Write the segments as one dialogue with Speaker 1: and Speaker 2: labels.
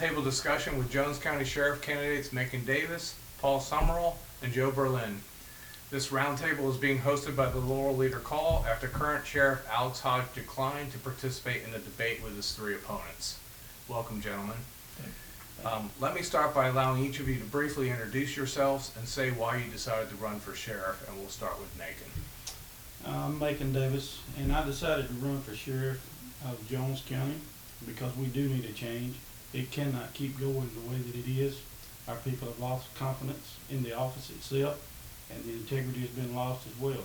Speaker 1: roundtable discussion with Jones County Sheriff candidates Macon Davis, Paul Sumrall, and Joe Berlin. This roundtable is being hosted by the Laurel Leader Call after current Sheriff Alex Hodge declined to participate in the debate with his three opponents. Welcome, gentlemen. Let me start by allowing each of you to briefly introduce yourselves and say why you decided to run for sheriff, and we'll start with Macon.
Speaker 2: I'm Macon Davis, and I decided to run for sheriff of Jones County because we do need a change. It cannot keep going the way that it is. Our people have lost confidence in the office itself, and the integrity has been lost as well.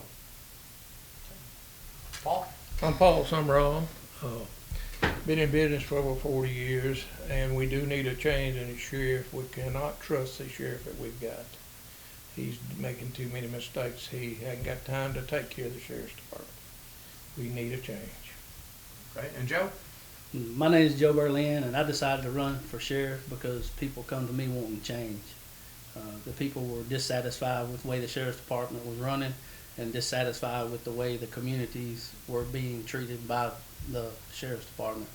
Speaker 1: Paul?
Speaker 3: I'm Paul Sumrall. Been in business for over 40 years, and we do need a change in the sheriff. We cannot trust the sheriff that we've got. He's making too many mistakes. He hasn't got time to take care of the sheriff's department. We need a change.
Speaker 1: Okay, and Joe?
Speaker 4: My name is Joe Berlin, and I decided to run for sheriff because people come to me wanting change. The people were dissatisfied with the way the sheriff's department was running and dissatisfied with the way the communities were being treated by the sheriff's department.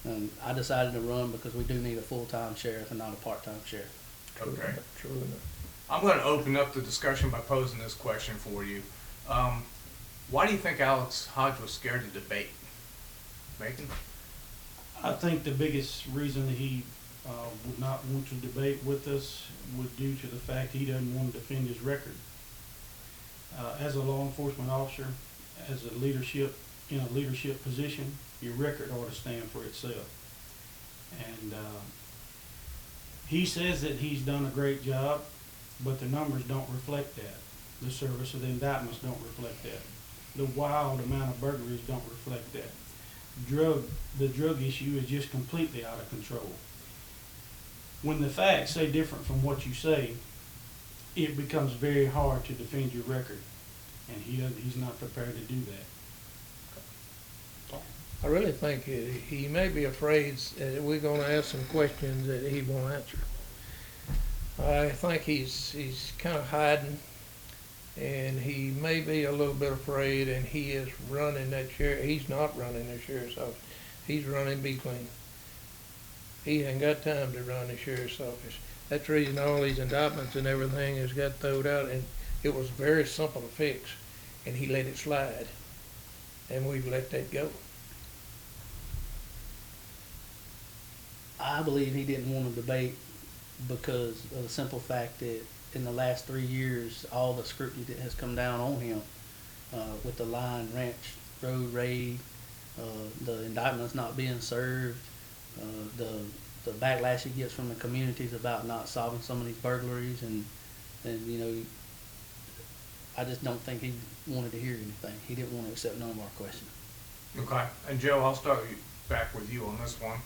Speaker 4: And I decided to run because we do need a full-time sheriff and not a part-time sheriff.
Speaker 1: Okay.
Speaker 3: True enough.
Speaker 1: I'm going to open up the discussion by posing this question for you. Why do you think Alex Hodge was scared to debate? Macon?
Speaker 2: I think the biggest reason that he would not want to debate with us was due to the fact he doesn't want to defend his record. As a law enforcement officer, as a leadership in a leadership position, your record ought to stand for itself. And he says that he's done a great job, but the numbers don't reflect that. The service of the indictments don't reflect that. The wild amount of burglaries don't reflect that. The drug issue is just completely out of control. When the facts say different from what you say, it becomes very hard to defend your record, and he's not prepared to do that.
Speaker 3: I really think he may be afraid that we're going to ask some questions that he won't answer. I think he's kind of hiding, and he may be a little bit afraid, and he is running that sheriff. He's not running the sheriff's office. He's running Be Clean. He ain't got time to run the sheriff's office. That's the reason all these indictments and everything has got thrown out, and it was very simple to fix, and he let it slide, and we've let that go.
Speaker 4: I believe he didn't want to debate because of the simple fact that in the last 3 years, all the scrutiny that has come down on him with the Lion Ranch road raid, the indictments not being served, the backlash he gets from the communities about not solving some of these burglaries, and you know, I just don't think he wanted to hear anything. He didn't want to accept none of our questions.
Speaker 1: Okay, and Joe, I'll start back with you on this one.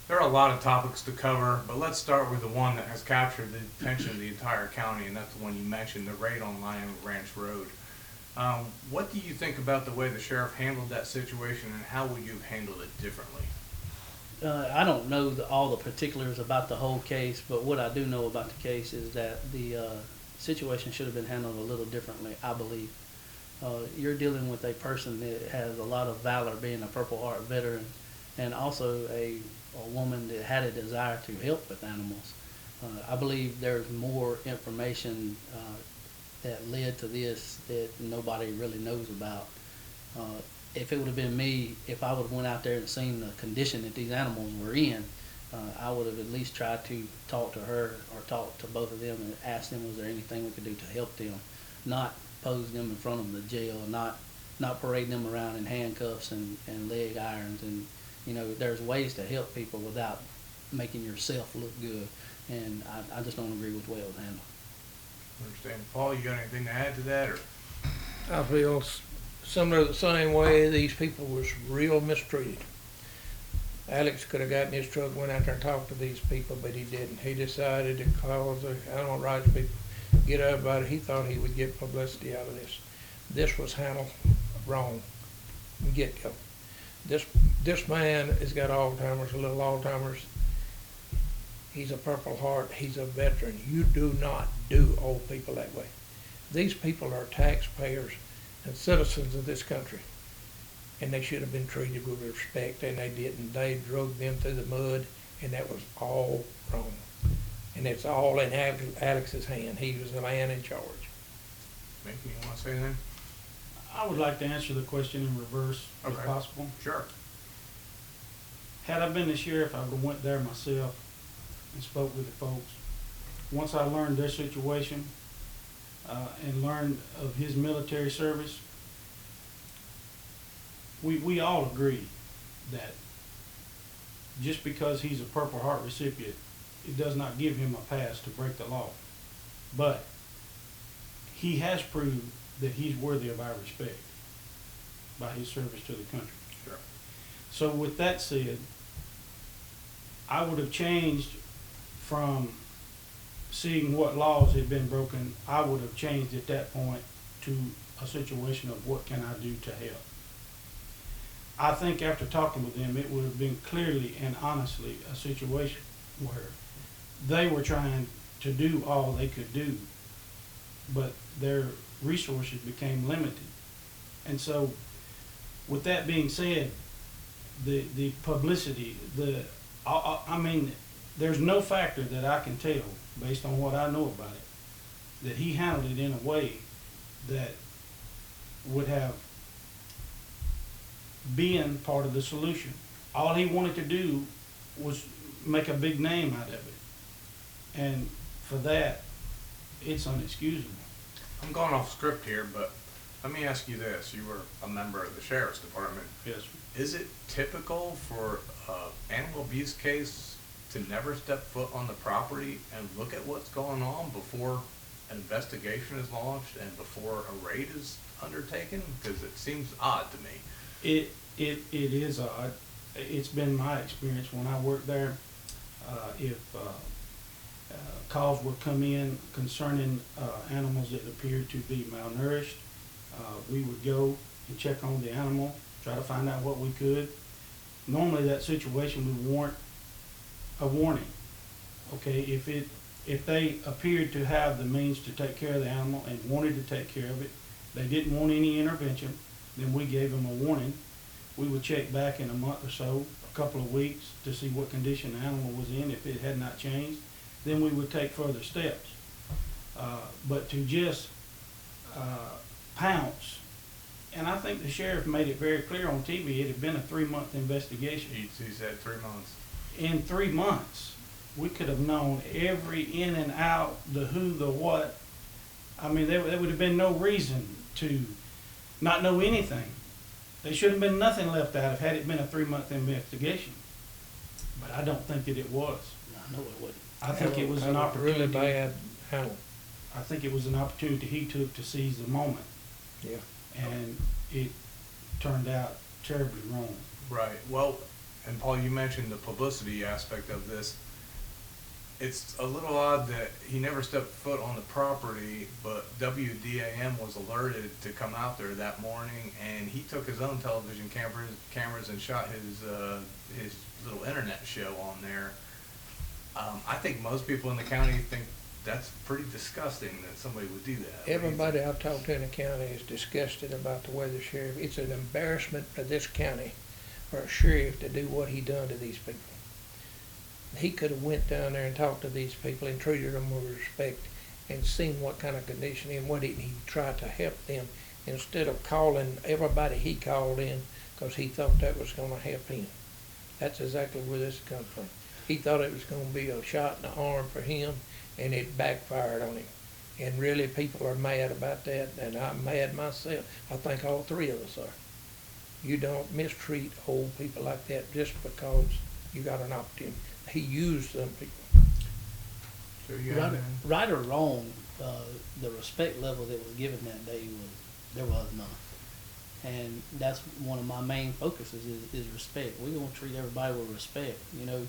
Speaker 1: There are a lot of topics to cover, but let's start with the one that has captured the attention of the entire county, and that's the one you mentioned, the raid on Lion Ranch Road. What do you think about the way the sheriff handled that situation, and how would you have handled it differently?
Speaker 4: I don't know all the particulars about the whole case, but what I do know about the case is that the situation should have been handled a little differently, I believe. You're dealing with a person that has a lot of valor, being a Purple Heart veteran, and also a woman that had a desire to help with animals. I believe there's more information that led to this that nobody really knows about. If it would have been me, if I would have went out there and seen the condition that these animals were in, I would have at least tried to talk to her or talk to both of them and ask them, was there anything we could do to help them, not pose them in front of the jail, not parading them around in handcuffs and leg irons. And you know, there's ways to help people without making yourself look good, and I just don't agree with the way it was handled.
Speaker 1: Understand. Paul, you got anything to add to that? Or?
Speaker 3: I feel similar the same way. These people was real mistreated. Alex could have gotten his truck, went out there and talked to these people, but he didn't. He decided to call the animal rights people, get up about it. He thought he would get publicity out of this. This was handled wrong from get-go. This man has got Alzheimer's, a little Alzheimer's. He's a Purple Heart. He's a veteran. You do not do old people that way. These people are taxpayers and citizens of this country, and they should have been treated with respect, and they didn't. They drug them through the mud, and that was all wrong. And it's all in Alex's hand. He was the man in charge.
Speaker 1: Mickey, you wanna say anything?
Speaker 2: I would like to answer the question in reverse, if
Speaker 1: Okay.
Speaker 2: possible.
Speaker 1: Sure.
Speaker 2: Had I been the sheriff, I would've went there myself and spoke with the folks. Once I learned their situation, and learned of his military service, we all agree that just because he's a Purple Heart recipient, it does not give him a pass to break the law. But he has proved that he's worthy of our respect by his service to the country.
Speaker 1: Sure.
Speaker 2: So with that said, I would have changed from seeing what laws had been broken. I would have changed at that point to a situation of what can I do to help. I think after talking with them, it would have been clearly and honestly a situation where they were trying to do all they could do, but their resources became limited. And so, with that being said, the publicity, I mean, there's no factor that I can tell, based on what I know about it, that he handled it in a way that would have been part of the solution. All he wanted to do was make a big name out of it. And for that, it's unexcusable.
Speaker 1: I'm going off script here, but let me ask you this. You were a member of the sheriff's department.
Speaker 2: Yes.
Speaker 1: Is it typical for animal abuse case to never step foot on the property and look at what's going on before an investigation is launched and before a raid is undertaken? Because it seems odd to me.
Speaker 2: It is odd. It's been my experience when I worked there. If calls would come in concerning animals that appeared to be malnourished, we would go and check on the animal, try to find out what we could. Normally that situation would warrant a warning. Okay, if they appeared to have the means to take care of the animal and wanted to take care of it, they didn't want any intervention, then we gave them a warning. We would check back in a month or so, a couple of weeks, to see what condition the animal was in. If it had not changed, then we would take further steps. But to just pounce, and I think the sheriff made it very clear on TV, it had been a 3-month investigation.
Speaker 1: He said 3 months.
Speaker 2: In 3 months, we could have known every in and out, the who, the what. I mean, there would have been no reason to not know anything. There should have been nothing left out of had it been a 3-month investigation. But I don't think that it was.
Speaker 4: I know it wouldn't.
Speaker 2: I think it was an opportunity.
Speaker 3: Really bad handle.
Speaker 2: I think it was an opportunity he took to seize the moment.
Speaker 3: Yeah.
Speaker 2: And it turned out terribly wrong.
Speaker 1: Right. Well, and Paul, you mentioned the publicity aspect of this. It's a little odd that he never stepped foot on the property, but WDAM was alerted to come out there that morning, and he took his own television cameras and shot his little internet show on there. I think most people in the county think that's pretty disgusting that somebody would do that.
Speaker 3: Everybody I've talked to in the county is disgusted about the way the sheriff, it's an embarrassment for this county for a sheriff to do what he done to these people. He could have went down there and talked to these people and treated them with respect and seen what kind of condition and what he tried to help them instead of calling everybody he called in because he thought that was going to help him. That's exactly where this comes from. He thought it was going to be a shot in the arm for him, and it backfired on him. And really, people are mad about that, and I'm mad myself. I think all three of us are. You don't mistreat old people like that just because you got an opportunity. He used some people.
Speaker 1: So you
Speaker 4: Right or wrong, the respect level that was given that day there was none. And that's one of my main focuses is respect. We're gonna treat everybody with respect. You know,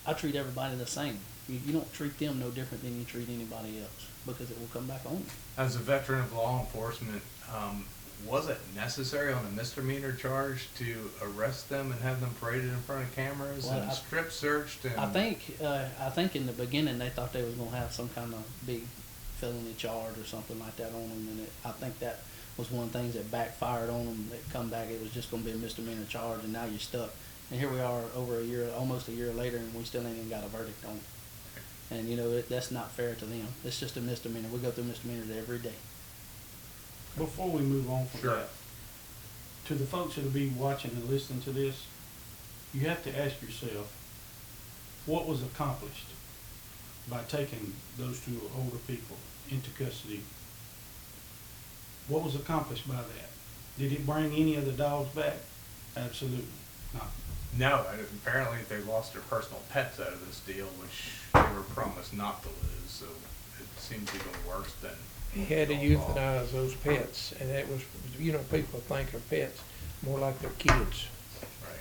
Speaker 4: I treat everybody the same. You don't treat them no different than you treat anybody else because it will come back on you.
Speaker 1: As a veteran of law enforcement, was it necessary on a misdemeanor charge to arrest them and have them paraded in front of cameras and strip searched? And
Speaker 4: I think in the beginning they thought they was gonna have some kind of big felony charge or something like that on them, and I think that was one of the things that backfired on them. That come back, it was just gonna be a misdemeanor charge, and now you're stuck And here we are over a year, almost a year later, and we still ain't even got a verdict on it. And, you know, that's not fair to them. It's just a misdemeanor. We go through misdemeanors every day.
Speaker 2: Before we move on from
Speaker 1: Sure.
Speaker 2: that, to the folks that'll be watching and listening to this, you have to ask yourself, what was accomplished by taking those two older people into custody? What was accomplished by that? Did it bring any of the dogs back? Absolutely not.
Speaker 1: No, and apparently they lost their personal pets out of this deal, which they were promised not to lose, so it seems even worse than.
Speaker 3: He had to euthanize those pets, and that was, you know, people think of pets more like their kids.
Speaker 1: Right.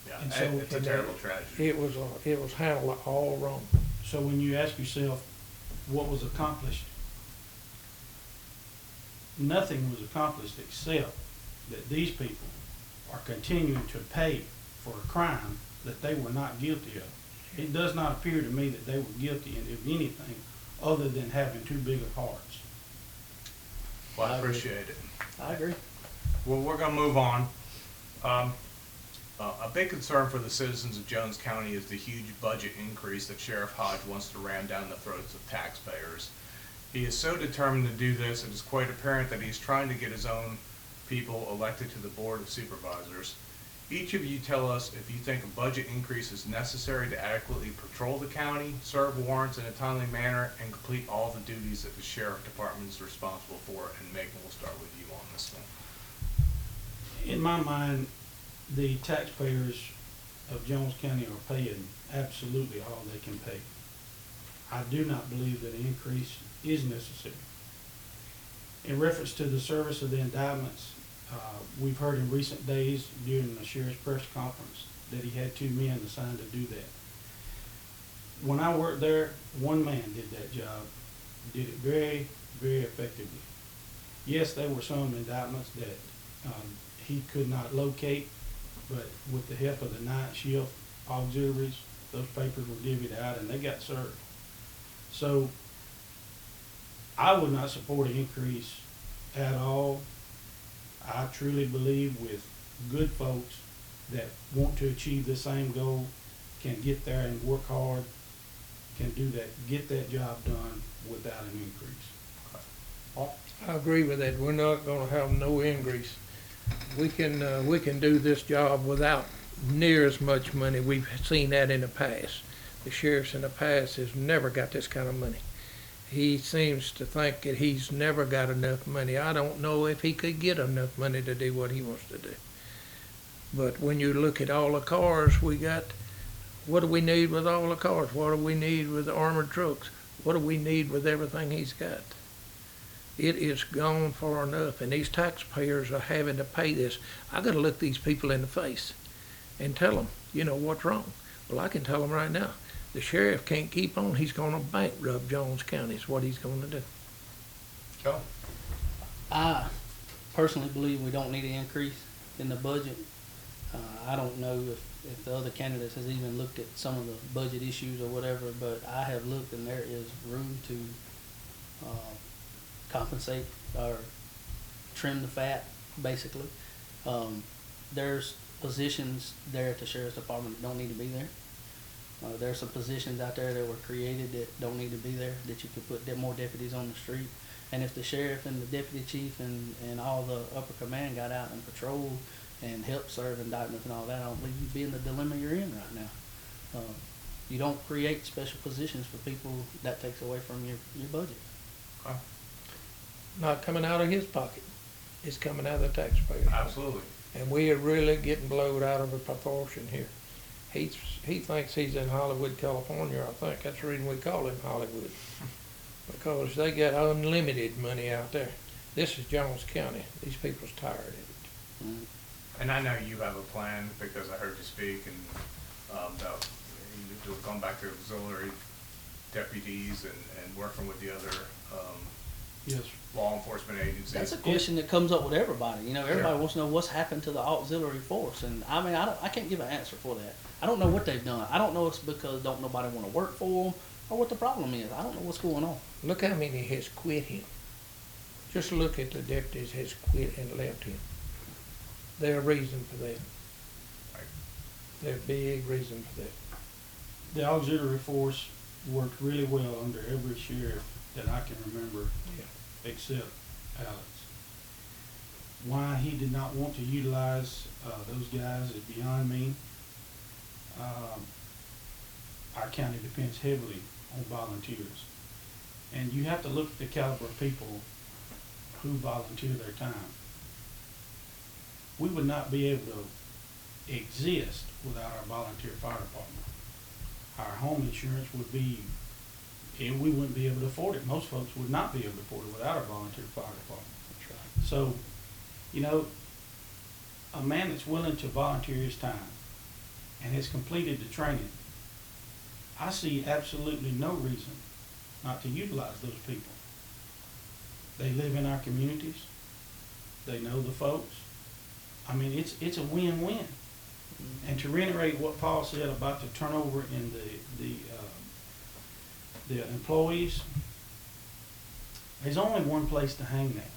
Speaker 1: Yeah,
Speaker 2: And so-
Speaker 1: it's a terrible tragedy.
Speaker 3: It was handled all wrong.
Speaker 2: So when you ask yourself, what was accomplished? Nothing was accomplished except that these people are continuing to pay for a crime that they were not guilty of. It does not appear to me that they were guilty of anything other than having too big of hearts.
Speaker 1: Well, I
Speaker 4: I agree.
Speaker 1: appreciate it.
Speaker 4: I agree.
Speaker 1: Well, we're gonna move on. A big concern for the citizens of Jones County is the huge budget increase that Sheriff Hodge wants to ram down the throats of taxpayers. He is so determined to do this, it is quite apparent that he's trying to get his own people elected to the Board of Supervisors. Each of you tell us if you think a budget increase is necessary to adequately patrol the county, serve warrants in a timely manner, and complete all the duties that the Sheriff Department is responsible for. And Macon, we'll start with you on this one.
Speaker 2: In my mind, the taxpayers of Jones County are paying absolutely all they can pay. I do not believe that an increase is necessary. In reference to the service of the indictments, we've heard in recent days during the sheriff's press conference that he had 2 men assigned to do that. When I worked there, 1 man did that job, did it very, very effectively. Yes, there were some indictments that he could not locate, but with the help of the night shift auxiliaries, those papers were divvied out and they got served. So I would not support an increase at all. I truly believe with good folks that want to achieve the same goal can get there and work hard, can do that, get that job done without an increase.
Speaker 1: Paul?
Speaker 3: I agree with that. We're not gonna have no increase. We can do this job without near as much money. We've seen that in the past. The sheriffs in the past has never got this kind of money. He seems to think that he's never got enough money. I don't know if he could get enough money to do what he wants to do. But when you look at all the cars we got, what do we need with all the cars? What do we need with the armored trucks? What do we need with everything he's got? It is gone far enough, and these taxpayers are having to pay this. I gotta look these people in the face and tell them, you know, what's wrong. Well, I can tell them right now. The sheriff can't keep on. He's going to bankrupt Jones County is what he's going to do.
Speaker 1: Joe?
Speaker 4: I personally believe we don't need an increase in the budget. I don't know if the other candidates has even looked at some of the budget issues or whatever, but I have looked and there is room to compensate or trim the fat, basically. There's positions there at the sheriff's department that don't need to be there. There are some positions out there that were created that don't need to be there, that you could put more deputies on the street. And if the sheriff and the deputy chief and all the upper command got out and patrolled and helped serve indictments and all that, I don't believe you'd be in the dilemma you're in right now. You don't create special positions for people. That takes away from your budget.
Speaker 1: Okay.
Speaker 3: Not coming out of his pocket. It's coming out of the taxpayer.
Speaker 1: Absolutely.
Speaker 3: And we are really getting blowed out of a proportion here. He thinks he's in Hollywood, California. I think that's the reason we call him Hollywood. Because they got unlimited money out there. This is Jones County. These people's tired of it.
Speaker 4: Mm.
Speaker 1: And I know you have a plan because I heard you speak and about going back to auxiliary deputies and working with the other
Speaker 2: Yes.
Speaker 1: law enforcement agencies.
Speaker 4: That's a question that comes up with everybody. You know, everybody
Speaker 1: Sure.
Speaker 4: wants to know what's happened to the auxiliary force, and I mean, I can't give an answer for that. I don't know what they've done. I don't know if it's because don't nobody want to work for them or what the problem is. I don't know what's going on.
Speaker 3: Look how many has quit him. Just look at the deputies has quit and left him. There's a reason for that. There's a big reason for that.
Speaker 2: The auxiliary force worked really well under every sheriff that I can remember,
Speaker 3: Yeah.
Speaker 2: except Alex. Why he did not want to utilize those guys is beyond me. Our county depends heavily on volunteers. And you have to look at the caliber of people who volunteer their time. We would not be able to exist without our volunteer fire department. Our home insurance would be, and we wouldn't be able to afford it. Most folks would not be able to afford it without our volunteer fire department.
Speaker 3: That's right.
Speaker 2: So, you know, a man that's willing to volunteer his time and has completed the training, I see absolutely no reason not to utilize those people. They live in our communities. They know the folks. I mean, it's a win-win. And to reiterate what Paul said about the turnover in the employees, there's only one place to hang that,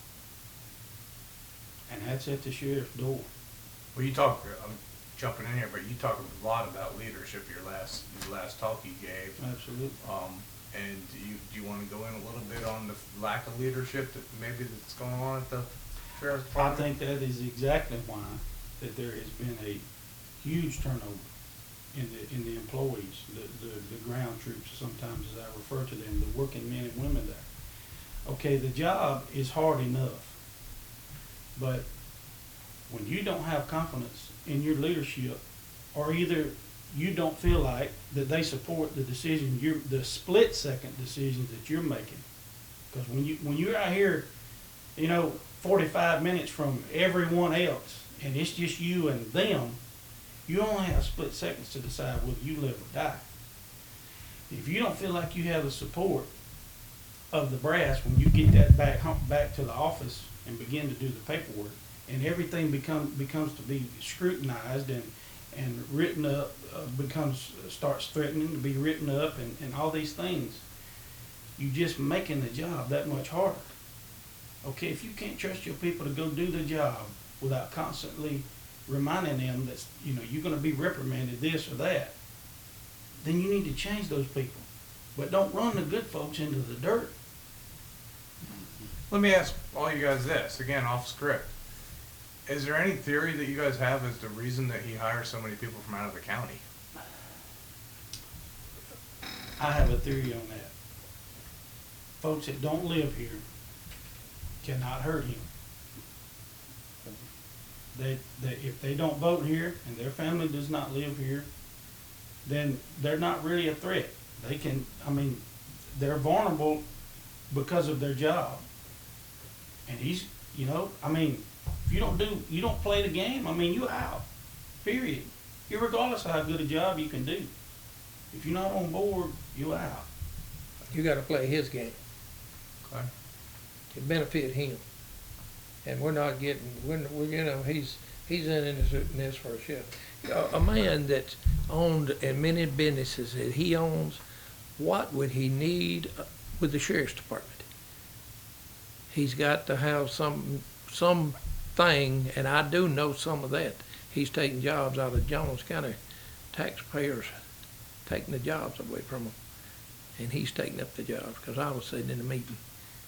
Speaker 2: and that's at the sheriff's door.
Speaker 1: Well, you talk, I'm jumping in here, but you talk a lot about leadership your last talk you gave.
Speaker 2: Absolutely.
Speaker 1: And do you want to go in a little bit on the lack of leadership that maybe that's going on at the sheriff's
Speaker 2: I
Speaker 1: department?
Speaker 2: think that is exactly why that there has been a huge turnover in the employees, the ground troops, sometimes as I refer to them, the working men and women there. Okay, the job is hard enough, but when you don't have confidence in your leadership, or either you don't feel like that they support the decision, the split-second decisions that you're making, because when you're out here, 45 minutes from everyone else, and it's just you and them, you only have split seconds to decide whether you live or die. If you don't feel like you have the support of the brass when you get that back to the office and begin to do the paperwork, and everything becomes to be scrutinized and written up, starts threatening to be written up, and all these things, you're just making the job that much harder. Okay, if you can't trust your people to go do the job without constantly reminding them that you're going to be reprimanded this or that, then you need to change those people. But don't run the good folks into the dirt.
Speaker 1: Let me ask all you guys this, again, off script. Is there any theory that you guys have as the reason that he hires so many people from out of the county?
Speaker 2: I have a theory on that. Folks that don't live here cannot hurt him. If they don't vote here and their family does not live here, then they're not really a threat. They're vulnerable because of their job. And if you don't play the game, you're out. Period. Irregardless of how good a job you can do. If you're not on board, you're out.
Speaker 3: You gotta play his game
Speaker 1: Okay.
Speaker 3: to benefit him. And we're not getting, he's in this for a show. A man that's owned in many businesses that he owns, what would he need with the sheriff's department? He's got to have some thing, and I do know some of that. He's taking jobs out of Jones County taxpayers, taking the jobs away from them. And he's taking up the jobs, because I was sitting in the meeting.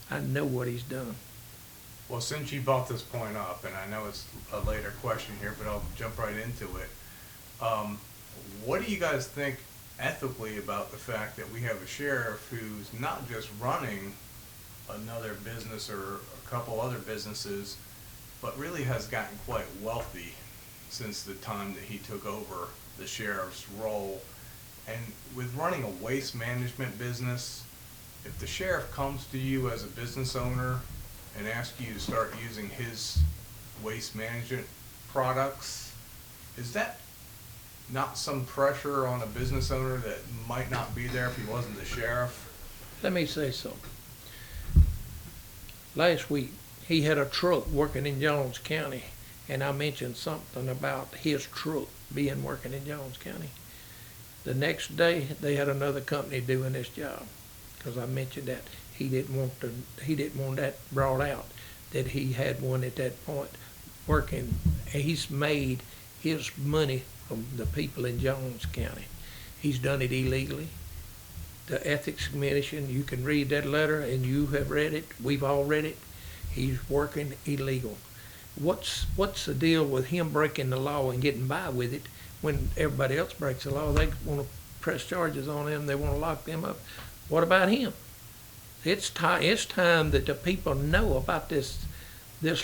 Speaker 3: I know what he's done.
Speaker 1: Well, since you brought this point up, and I know it's a later question here, but I'll jump right into it. What do you guys think ethically about the fact that we have a sheriff who's not just running another business or a couple other businesses, but really has gotten quite wealthy since the time that he took over the sheriff's role? And with running a waste management business, if the sheriff comes to you as a business owner and asks you to start using his waste management products, is that not some pressure on a business owner that might not be there if he wasn't the sheriff?
Speaker 3: Let me say something. Last week, he had a truck working in Jones County, and I mentioned something about his truck being working in Jones County. The next day, they had another company doing this job, because I mentioned that he didn't want that brought out, that he had one at that point working. He's made his money of the people in Jones County. He's done it illegally. The Ethics Commission, you can read that letter, and you have read it, we've all read it. He's working illegal. What's the deal with him breaking the law and getting by with it when everybody else breaks the law? They want to press charges on them, they want to lock them up. What about him? It's time that the people know about this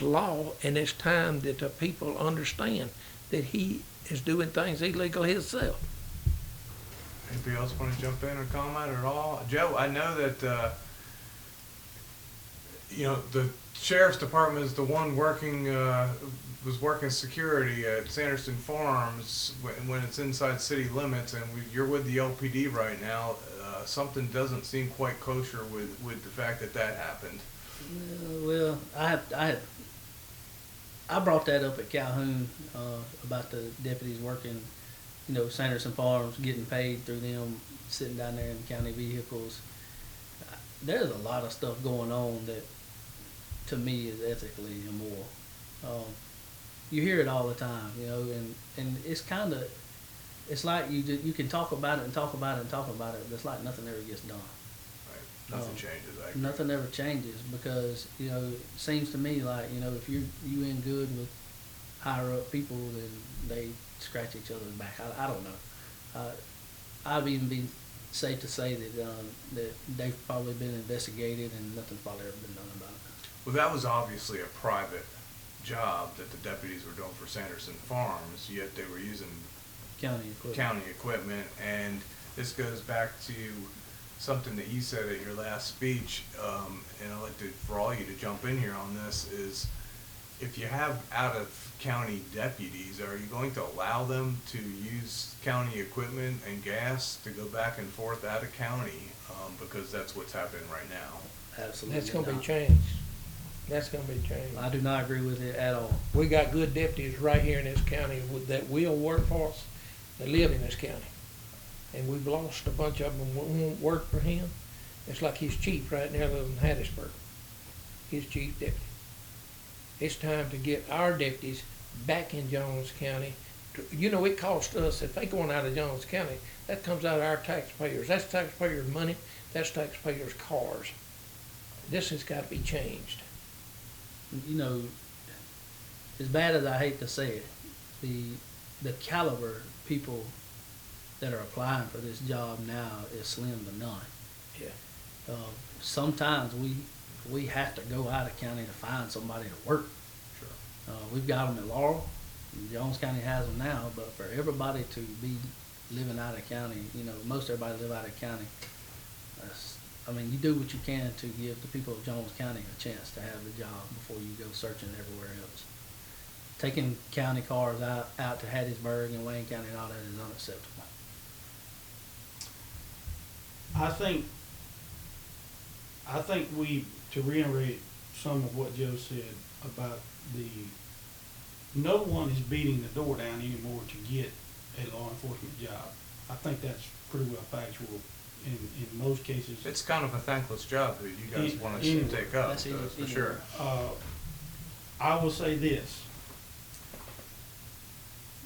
Speaker 3: law, and it's time that the people understand that he is doing things illegal himself.
Speaker 1: Anybody else want to jump in or comment at all? Joe, I know that, the sheriff's department is the one was working security at Sanderson Farms when it's inside city limits, and you're with the LPD right now. Something doesn't seem quite kosher with the fact that happened.
Speaker 4: Well, I brought that up at Calhoun about the deputies working, Sanderson Farms, getting paid through them, sitting down there in county vehicles. There's a lot of stuff going on that, to me, is ethically immoral. You hear it all the time, and it's kind of, it's like you can talk about it and talk about it and talk about it, but it's like nothing ever gets done.
Speaker 1: Right. Nothing changes. I agree.
Speaker 4: Nothing ever changes because, it seems to me like, if you in good with higher up people, then they scratch each other's back. I don't know. I'd even be safe to say that they've probably been investigated and nothing's probably ever been done about it.
Speaker 1: Well, that was obviously a private job that the deputies were doing for Sanderson Farms, yet they were using county equipment. And this goes back to something that you said at your last speech, and I'd like for all you to jump in here on this, is if you have out-of-county deputies, are you going to allow them to use county equipment and gas to go back and forth out of county? Because that's what's happening right now.
Speaker 4: Absolutely.
Speaker 3: That's going to be changed. That's going to be changed.
Speaker 4: I do not agree with it at all.
Speaker 3: We got good deputies right here in this county that will work for us, that live in this county. And we've lost a bunch of them that won't work for him. It's like his chief right now lives in Hattiesburg. His chief deputy. It's time to get our deputies back in Jones County. It costs us, if they going out of Jones County, that comes out of our taxpayers. That's taxpayers' money. That's taxpayers' cars. This has got to be changed.
Speaker 4: As bad as I hate to say it, the caliber people that are applying for this job now is slim to none.
Speaker 3: Yeah.
Speaker 4: Sometimes we have to go out of county to find somebody to work.
Speaker 1: Sure.
Speaker 4: We've got them in Laurel. Jones County has them now, but for everybody to be living out of county, most everybody live out of county. You do what you can to give the people of Jones County a chance to have the job before you go searching everywhere else. Taking county cars out to Hattiesburg and Wayne County and all that is unacceptable.
Speaker 2: I think to reiterate some of what Joe said about no one is beating the door down anymore to get a law enforcement job. I think that's pretty well factual in most cases.
Speaker 1: It's kind of a thankless job that you guys want us to take up, that's for sure.
Speaker 2: I will say this.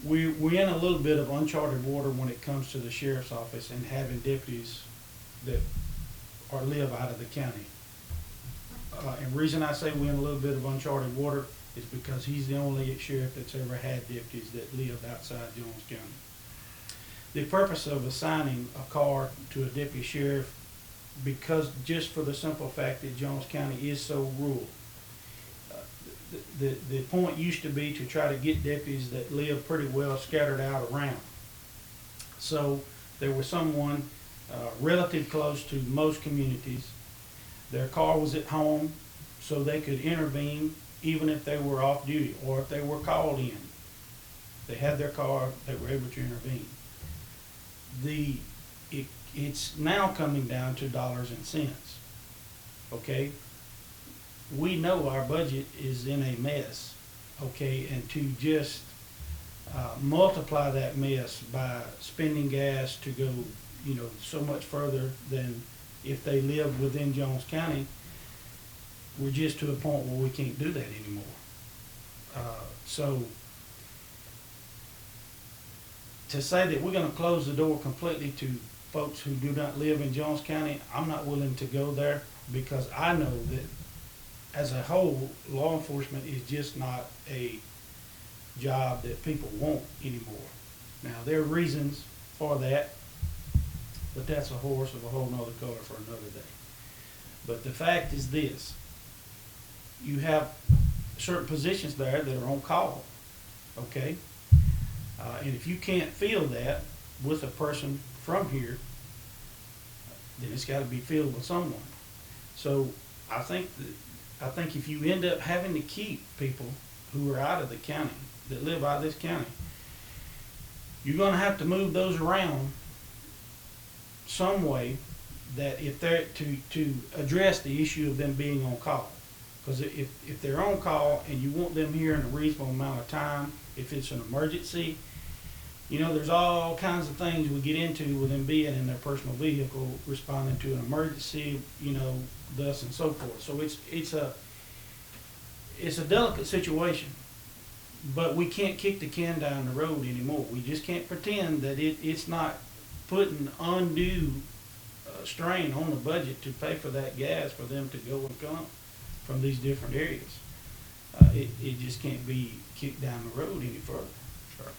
Speaker 2: We're in a little bit of uncharted water when it comes to the sheriff's office and having deputies that live out of the county. And the reason I say we're in a little bit of uncharted water is because he's the only sheriff that's ever had deputies that lived outside Jones County. The purpose of assigning a car to a deputy sheriff, because just for the simple fact that Jones County is so rural. The point used to be to try to get deputies that live pretty well scattered out around. So there was someone relative close to most communities. Their car was at home, so they could intervene even if they were off duty or if they were called in. They had their car, they were able to intervene. It's now coming down to dollars and cents. Okay? We know our budget is in a mess. Okay? And to just multiply that mess by spending gas to go, so much further than if they lived within Jones County, we're just to a point where we can't do that anymore. So to say that we're gonna close the door completely to folks who do not live in Jones County, I'm not willing to go there, because I know that as a whole, law enforcement is just not a job that people want anymore. Now, there are reasons for that, but that's a horse of a whole nother color for another day. But the fact is this: you have certain positions there that are on call, okay? And if you can't fill that with a person from here, then it's gotta be filled with someone. So I think if you end up having to keep people who are out of the county, that live out of this county, you're gonna have to move those around some way, that if they're to address the issue of them being on call. Because if they're on call and you want them here in a reasonable amount of time, if it's an emergency, you know, there's all kinds of things we get into with them being in their personal vehicle responding to an emergency, you know, thus and so forth. So it's a delicate situation, but we can't kick the can down the road anymore. We just can't pretend that it's not putting undue strain on the budget to pay for that gas for them to go and come from these different areas. It just can't be kicked down the road any further.
Speaker 1: Sure.